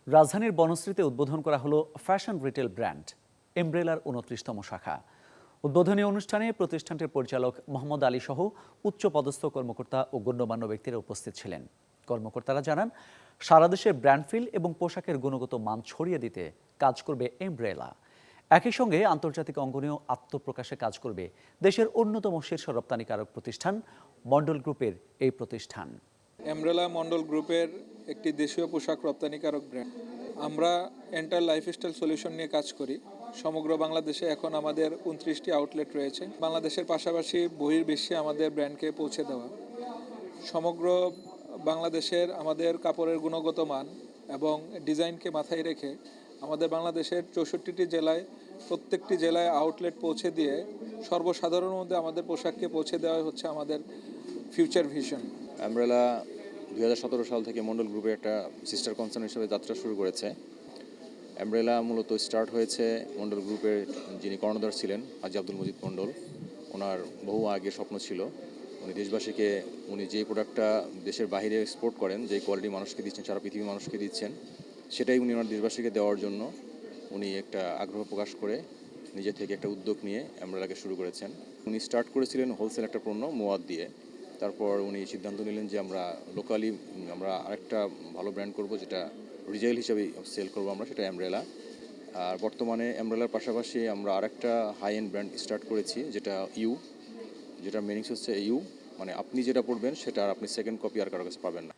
রাজধানীর বনশ্রীতে উদ্বোধন করা হলো ফ্যাশন রিটেল ব্র্যান্ড এমব্রেলার ২৯তম শাখা। উদ্বোধনী অনুষ্ঠানে প্রতিষ্ঠানটির পরিচালক মোহাম্মদ আলী সহ উচ্চপদস্থ কর্মকর্তা ও গণ্যমান্য ব্যক্তিরা উপস্থিত ছিলেন। কর্মকর্তারা জানান, সারা দেশে ব্র্যান্ড ফিল এবং পোশাকের গুণগত মান ছড়িয়ে দিতে কাজ করবে এমব্রেলা। একই সঙ্গে আন্তর্জাতিক অঙ্গনেও আত্মপ্রকাশে কাজ করবে দেশের অন্যতম শীর্ষ রপ্তানিকারক প্রতিষ্ঠান মন্ডল গ্রুপের এই প্রতিষ্ঠান। এমব্রেলা মন্ডল গ্রুপের একটি দেশীয় পোশাক রপ্তানিকারক ব্র্যান্ড। আমরা এন্টার লাইফস্টাইল সলিউশন নিয়ে কাজ করি। সমগ্র বাংলাদেশে এখন আমাদের ২৯টি আউটলেট রয়েছে। বাংলাদেশের পাশাপাশি বহির্বিশ্বে আমাদের ব্র্যান্ডকে পৌঁছে দেওয়া। সমগ্র বাংলাদেশের আমাদের কাপড়ের গুণগত মান এবং ডিজাইনকে মাথায় রেখে আমাদের বাংলাদেশের ৬৪টি জেলায় প্রত্যেকটি জেলায় আউটলেট পৌঁছে দিয়ে সর্বসাধারণের মধ্যে আমাদের পোশাককে পৌঁছে দেওয়া হচ্ছে আমাদের ফিউচার ভিশন। এমব্রেলা ২০১৭ সাল থেকে মন্ডল গ্রুপের একটা সিস্টার কনসার্ন হিসেবে যাত্রা শুরু করেছে। এমব্রেলা মূলত স্টার্ট হয়েছে মন্ডল গ্রুপের যিনি কর্ণধার ছিলেন হাজী আব্দুল মজিদ মন্ডল। ওনার বহু আগে স্বপ্ন ছিল উনি দেশবাসীকে উনি যে প্রোডাক্টটা দেশের বাইরে এক্সপোর্ট করেন, যে কোয়ালিটি মানুষকে দিচ্ছেন, সারা পৃথিবীর মানুষকে দিচ্ছেন, সেটাই উনি ওনার দেশবাসীকে দেওয়ার জন্য উনি একটা আগ্রহ প্রকাশ করে নিজে থেকে একটা উদ্যোগ নিয়ে এমব্রেলাকে শুরু করেছেন। উনি স্টার্ট করেছিলেন হোলসেল একটা পণ্য মোয়াদ দিয়ে। তারপর উনি সিদ্ধান্ত নিলেন যে আমরা লোকালি আমরা আরেকটা ভালো ব্র্যান্ড করব, যেটা রিটেইল হিসেবে সেল করবো আমরা, সেটা এমব্রেলা। আর বর্তমানে এমব্রেলার পাশাপাশি আমরা আরেকটা হাই এন্ড ব্র্যান্ড স্টার্ট করেছি, যেটা যেটা মিনিংস হচ্ছে মানে আপনি যেটা পড়বেন সেটা আপনি সেকেন্ড কপি আর কারো কাছে পাবেন না।